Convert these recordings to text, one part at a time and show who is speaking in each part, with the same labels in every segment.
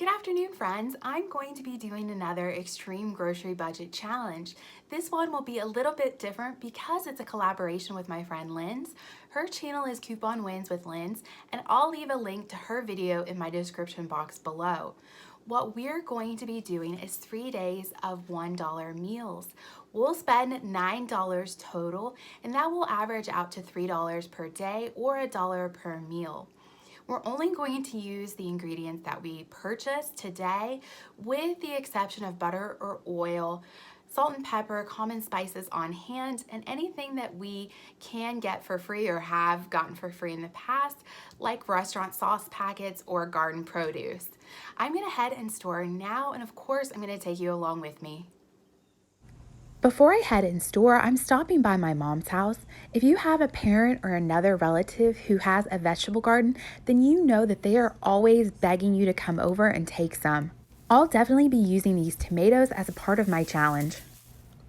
Speaker 1: Good afternoon, friends. I'm going to be doing another extreme grocery budget challenge. This one will be a little bit different because it's a collaboration with my friend Lynn's. Her channel is Coupon Wins with Lynn's, and I'll leave a link to her video in my description box below. What we're going to be doing is 3 days of $1 meals. We'll spend $9 total, and that will average out to $3 per day or $1 per meal. We're only going to use the ingredients that we purchased today, with the exception of butter or oil, salt and pepper, common spices on hand, and anything that we can get for free or have gotten for free in the past, like restaurant sauce packets or garden produce. I'm gonna head and store now, and of course, I'm gonna take you along with me. Before I head in store, I'm stopping by my mom's house. If you have a parent or another relative who has a vegetable garden, then you know that they are always begging you to come over and take some. I'll definitely be using these tomatoes as a part of my challenge.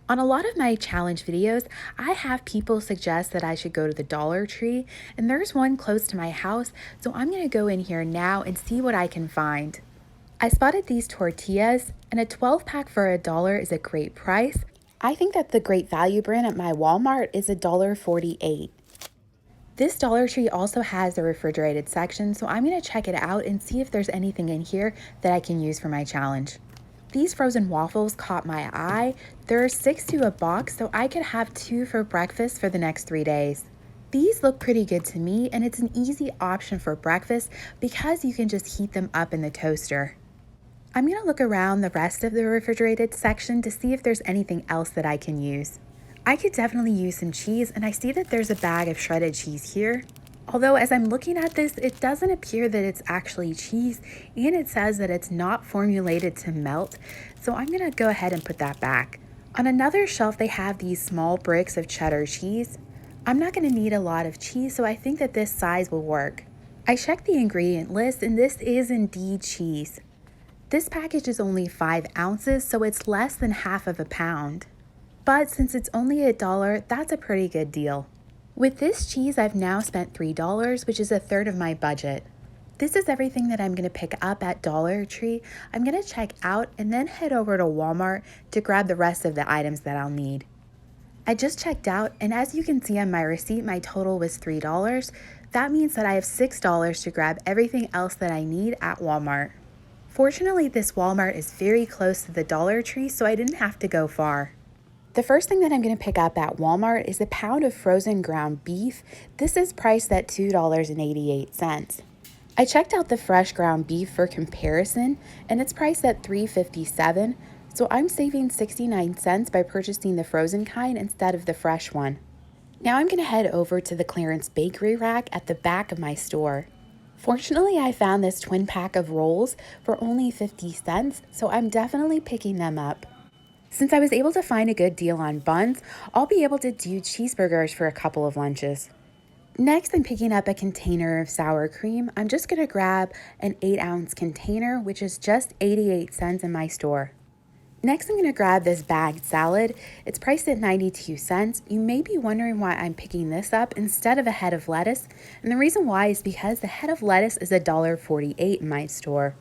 Speaker 1: On a lot of my challenge videos, I have people suggest that I should go to the Dollar Tree, and there's one close to my house, so I'm gonna go in here now and see what I can find. I spotted these tortillas, and a 12-pack for $1 is a great price. I think that the Great Value brand at my Walmart is $1.48. This Dollar Tree also has a refrigerated section, so I'm going to check it out and see if there's anything in here that I can use for my challenge. These frozen waffles caught my eye. There are 6 to a box, so I could have 2 for breakfast for the next 3 days. These look pretty good to me, and it's an easy option for breakfast because you can just heat them up in the toaster. I'm going to look around the rest of the refrigerated section to see if there's anything else that I can use. I could definitely use some cheese, and I see that there's a bag of shredded cheese here. Although as I'm looking at this, it doesn't appear that it's actually cheese, and it says that it's not formulated to melt, so I'm going to go ahead and put that back. On another shelf, they have these small bricks of cheddar cheese. I'm not going to need a lot of cheese, so I think that this size will work. I checked the ingredient list, and this is indeed cheese. This package is only 5 ounces, so it's less than half of a pound. But since it's only $1, that's a pretty good deal. With this cheese, I've now spent $3, which is a third of my budget. This is everything that I'm going to pick up at Dollar Tree. I'm going to check out and then head over to Walmart to grab the rest of the items that I'll need. I just checked out, and as you can see on my receipt, my total was $3. That means that I have $6 to grab everything else that I need at Walmart. Fortunately, this Walmart is very close to the Dollar Tree, so I didn't have to go far. The first thing that I'm going to pick up at Walmart is a pound of frozen ground beef. This is priced at $2.88. I checked out the fresh ground beef for comparison, and it's priced at $3.57, so I'm saving 69 cents by purchasing the frozen kind instead of the fresh one. Now I'm going to head over to the clearance bakery rack at the back of my store. Fortunately, I found this twin pack of rolls for only 50 cents, so I'm definitely picking them up. Since I was able to find a good deal on buns, I'll be able to do cheeseburgers for a couple of lunches. Next, I'm picking up a container of sour cream. I'm just going to grab an 8-ounce container, which is just 88 cents in my store. Next, I'm going to grab this bagged salad. It's priced at 92 cents. You may be wondering why I'm picking this up instead of a head of lettuce, and the reason why is because the head of lettuce is $1.48 in my store.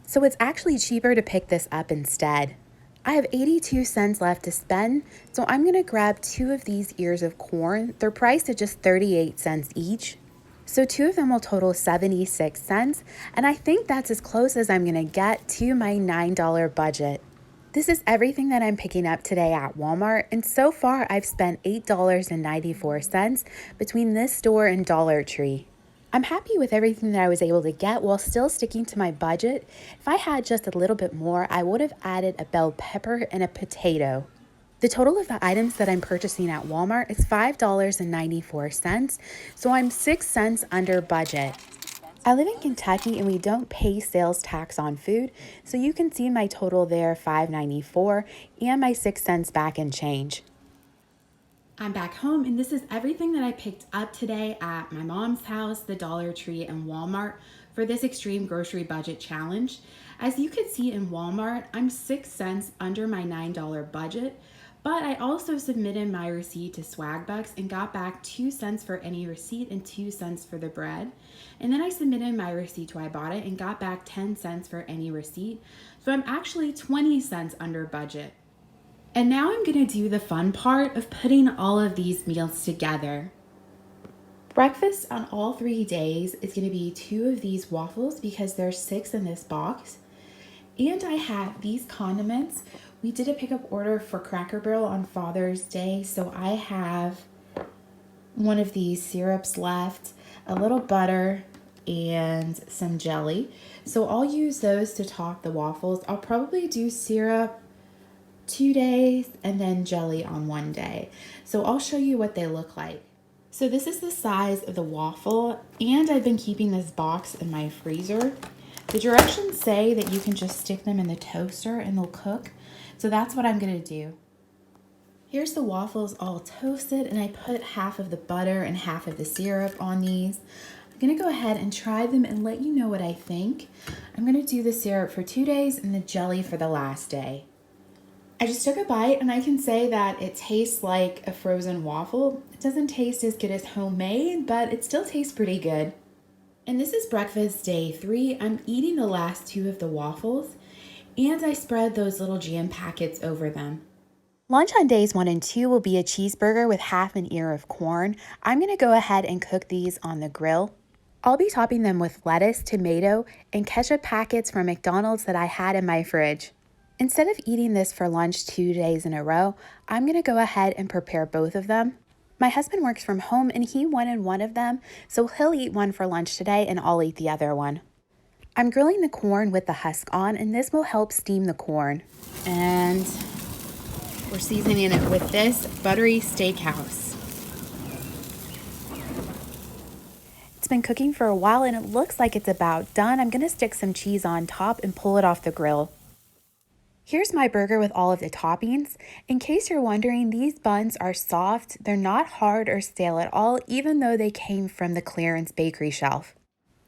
Speaker 1: So it's actually cheaper to pick this up instead. I have 82 cents left to spend, so I'm going to grab 2 of these ears of corn. They're priced at just 38 cents each. So 2 of them will total 76 cents, and I think that's as close as I'm going to get to my $9 budget. This is everything that I'm picking up today at Walmart, and so far I've spent $8.94 between this store and Dollar Tree. I'm happy with everything that I was able to get while still sticking to my budget. If I had just a little bit more, I would have added a bell pepper and a potato. The total of the items that I'm purchasing at Walmart is $5.94, so I'm 6 cents under budget. I live in Kentucky and we don't pay sales tax on food, so you can see my total there, $5.94, and my 6 cents back in change. I'm back home, and this is everything that I picked up today at my mom's house, the Dollar Tree, and Walmart for this extreme grocery budget challenge. As you can see in Walmart, I'm 6 cents under my $9 budget, But I also submitted my receipt to Swagbucks and got back 2 cents for any receipt and 2 cents for the bread. And then I submitted my receipt to Ibotta and got back 10 cents for any receipt. So I'm actually 20 cents under budget. And now I'm gonna do the fun part of putting all of these meals together. Breakfast on all 3 days is gonna be 2 of these waffles because there's 6 in this box. And I have these condiments. We did a pickup order for Cracker Barrel on Father's Day, so I have one of these syrups left, a little butter, and some jelly. So I'll use those to top the waffles. I'll probably do syrup 2 days and then jelly on 1 day. So I'll show you what they look like. So this is the size of the waffle, and I've been keeping this box in my freezer. The directions say that you can just stick them in the toaster and they'll cook. So that's what I'm gonna do. Here's the waffles all toasted, and I put half of the butter and half of the syrup on these. I'm gonna go ahead and try them and let you know what I think. I'm gonna do the syrup for 2 days and the jelly for the last day. I just took a bite and I can say that it tastes like a frozen waffle. It doesn't taste as good as homemade, but it still tastes pretty good. And this is breakfast day 3. I'm eating the last 2 of the waffles, and I spread those little jam packets over them. Lunch on days 1 and 2 will be a cheeseburger with half an ear of corn. I'm gonna go ahead and cook these on the grill. I'll be topping them with lettuce, tomato, and ketchup packets from McDonald's that I had in my fridge. Instead of eating this for lunch 2 days in a row, I'm gonna go ahead and prepare both of them. My husband works from home and he wanted one of them, so he'll eat one for lunch today and I'll eat the other one. I'm grilling the corn with the husk on, and this will help steam the corn. And we're seasoning it with this buttery steakhouse. It's been cooking for a while and it looks like it's about done. I'm gonna stick some cheese on top and pull it off the grill. Here's my burger with all of the toppings. In case you're wondering, these buns are soft. They're not hard or stale at all, even though they came from the clearance bakery shelf.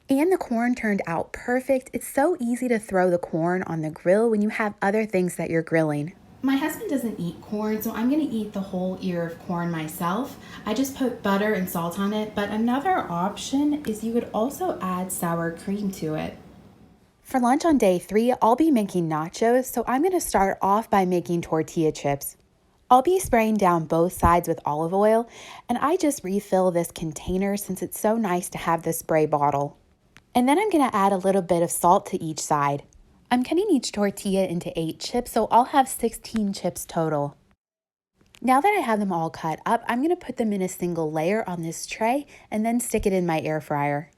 Speaker 1: And the corn turned out perfect. It's so easy to throw the corn on the grill when you have other things that you're grilling. My husband doesn't eat corn, so I'm gonna eat the whole ear of corn myself. I just put butter and salt on it, but another option is you could also add sour cream to it. For lunch on day 3, I'll be making nachos, so I'm gonna start off by making tortilla chips. I'll be spraying down both sides with olive oil, and I just refill this container since it's so nice to have the spray bottle. And then I'm gonna add a little bit of salt to each side. I'm cutting each tortilla into 8 chips, so I'll have 16 chips total. Now that I have them all cut up, I'm gonna put them in a single layer on this tray and then stick it in my air fryer.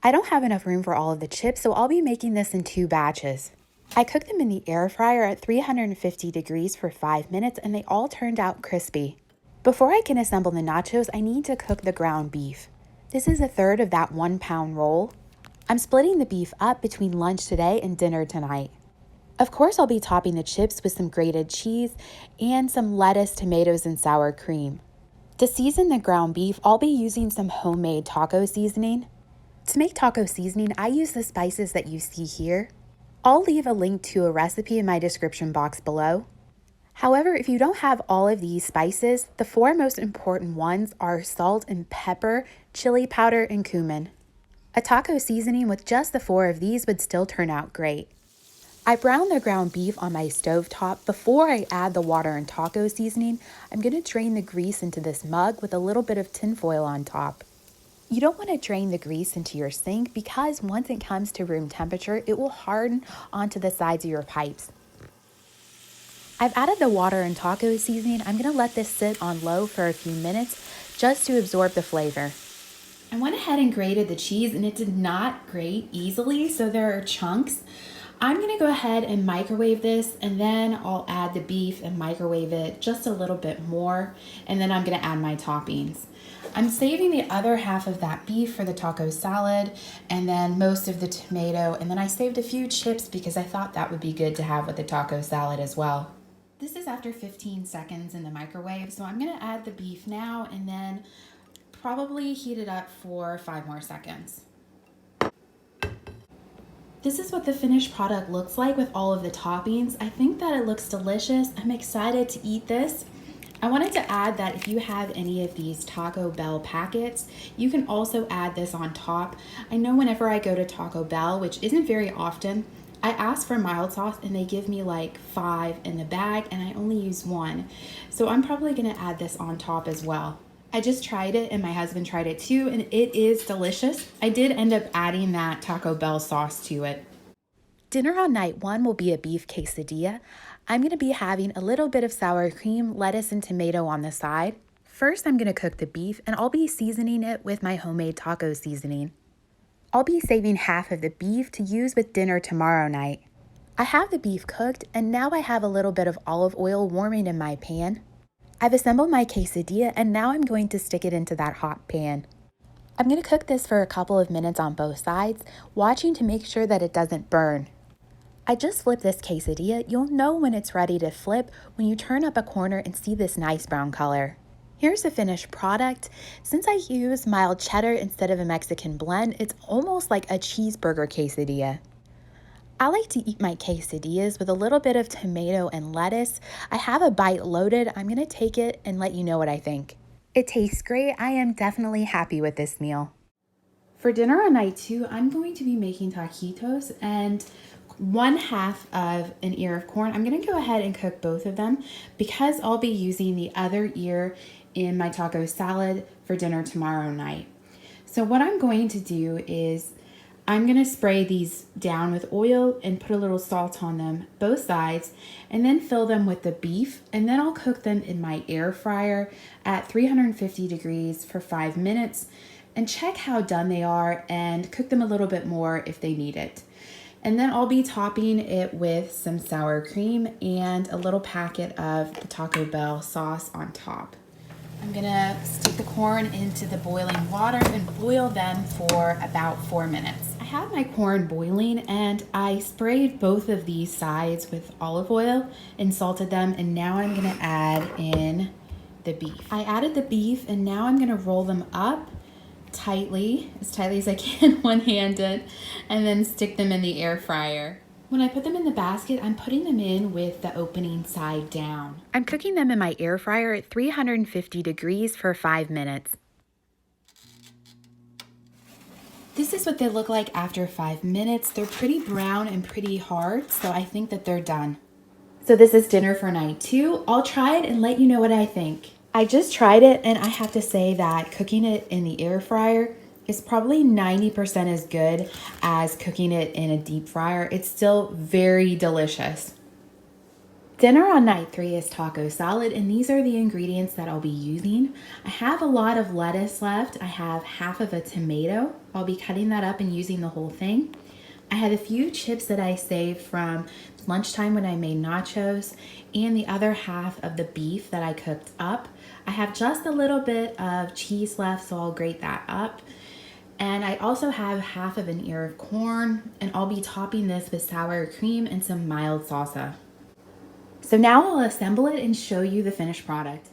Speaker 1: I don't have enough room for all of the chips, so I'll be making this in 2 batches. I cooked them in the air fryer at 350 degrees for 5 minutes and they all turned out crispy. Before I can assemble the nachos, I need to cook the ground beef. This is 1/3 of that 1-pound roll. I'm splitting the beef up between lunch today and dinner tonight. Of course, I'll be topping the chips with some grated cheese and some lettuce, tomatoes, and sour cream. To season the ground beef, I'll be using some homemade taco seasoning. To make taco seasoning, I use the spices that you see here. I'll leave a link to a recipe in my description box below. However, if you don't have all of these spices, the 4 most important ones are salt and pepper, chili powder, and cumin. A taco seasoning with just the 4 of these would still turn out great. I brown the ground beef on my stovetop. Before I add the water and taco seasoning, I'm going to drain the grease into this mug with a little bit of tin foil on top. You don't want to drain the grease into your sink because once it comes to room temperature, it will harden onto the sides of your pipes. I've added the water and taco seasoning. I'm going to let this sit on low for a few minutes just to absorb the flavor. I went ahead and grated the cheese and it did not grate easily, so there are chunks. I'm gonna go ahead and microwave this, and then I'll add the beef and microwave it just a little bit more, and then I'm gonna add my toppings. I'm saving the other half of that beef for the taco salad, and then most of the tomato, and then I saved a few chips because I thought that would be good to have with the taco salad as well. This is after 15 seconds in the microwave, so I'm gonna add the beef now and then probably heat it up for 5 more seconds. This is what the finished product looks like with all of the toppings. I think that it looks delicious. I'm excited to eat this. I wanted to add that if you have any of these Taco Bell packets, you can also add this on top. I know whenever I go to Taco Bell, which isn't very often, I ask for mild sauce and they give me like 5 in the bag and I only use 1. So I'm probably gonna add this on top as well. I just tried it and my husband tried it too and it is delicious. I did end up adding that Taco Bell sauce to it. Dinner on night 1 will be a beef quesadilla. I'm going to be having a little bit of sour cream, lettuce, and tomato on the side. First, I'm going to cook the beef, and I'll be seasoning it with my homemade taco seasoning. I'll be saving half of the beef to use with dinner tomorrow night. I have the beef cooked, and now I have a little bit of olive oil warming in my pan. I've assembled my quesadilla, and now I'm going to stick it into that hot pan. I'm going to cook this for a couple of minutes on both sides, watching to make sure that it doesn't burn. I just flipped this quesadilla. You'll know when it's ready to flip when you turn up a corner and see this nice brown color. Here's the finished product. Since I use mild cheddar instead of a Mexican blend, it's almost like a cheeseburger quesadilla. I like to eat my quesadillas with a little bit of tomato and lettuce. I have a bite loaded. I'm gonna take it and let you know what I think. It tastes great. I am definitely happy with this meal. For dinner on night 2, I'm going to be making taquitos and 1/2 of an ear of corn. I'm gonna go ahead and cook both of them because I'll be using the other ear in my taco salad for dinner tomorrow night. So what I'm going to do is I'm gonna spray these down with oil and put a little salt on them, both sides, and then fill them with the beef, and then I'll cook them in my air fryer at 350 degrees for 5 minutes and check how done they are and cook them a little bit more if they need it. And then I'll be topping it with some sour cream and a little packet of the Taco Bell sauce on top. I'm gonna stick the corn into the boiling water and boil them for about 4 minutes. I have my corn boiling and I sprayed both of these sides with olive oil and salted them, and now I'm gonna add in the beef. I added the beef and now I'm gonna roll them up tightly as I can one-handed, and then stick them in the air fryer. When I put them in the basket, I'm putting them in with the opening side down. I'm cooking them in my air fryer at 350 degrees for 5 minutes. This is what they look like after 5 minutes. They're pretty brown and pretty hard, so I think that they're done. So this is dinner for night 2. I'll try it and let you know what I think. I just tried it and I have to say that cooking it in the air fryer is probably 90% as good as cooking it in a deep fryer. It's still very delicious. Dinner on night 3 is taco salad, and these are the ingredients that I'll be using. I have a lot of lettuce left. I have half of a tomato. I'll be cutting that up and using the whole thing. I have a few chips that I saved from lunchtime when I made nachos, and the other half of the beef that I cooked up. I have just a little bit of cheese left, so I'll grate that up. And I also have half of an ear of corn, and I'll be topping this with sour cream and some mild salsa. So now I'll assemble it and show you the finished product.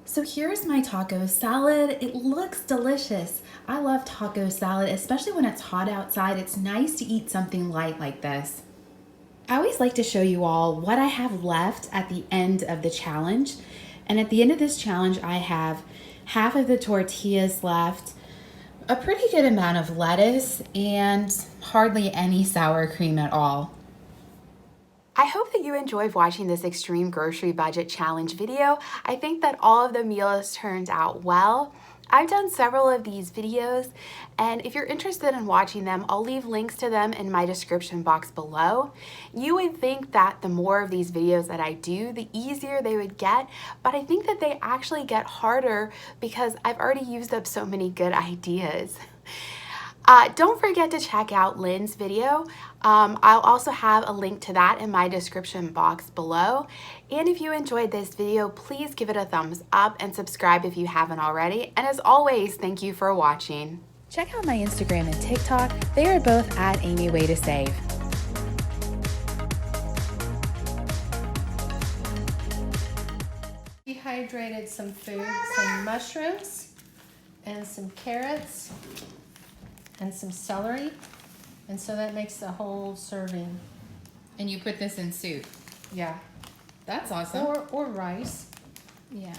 Speaker 1: So here's my taco salad. It looks delicious. I love taco salad, especially when it's hot outside. It's nice to eat something light like this. I always like to show you all what I have left at the end of the challenge. And at the end of this challenge, I have half of the tortillas left, a pretty good amount of lettuce, and hardly any sour cream at all. I hope that you enjoyed watching this extreme grocery budget challenge video. I think that all of the meals turned out well. I've done several of these videos, and if you're interested in watching them, I'll leave links to them in my description box below. You would think that the more of these videos that I do, the easier they would get, but I think that they actually get harder because I've already used up so many good ideas. Don't forget to check out Lynn's video. I'll also have a link to that in my description box below. And if you enjoyed this video, please give it a thumbs up and subscribe if you haven't already. And as always, thank you for watching. Check out my Instagram and TikTok. They are both at ywcmlaj.
Speaker 2: Dehydrated some food, some mushrooms and some carrots and some celery, and so that makes a whole serving.
Speaker 1: And you put this in soup?
Speaker 2: Yeah.
Speaker 1: That's awesome.
Speaker 2: Or rice.
Speaker 1: Yeah.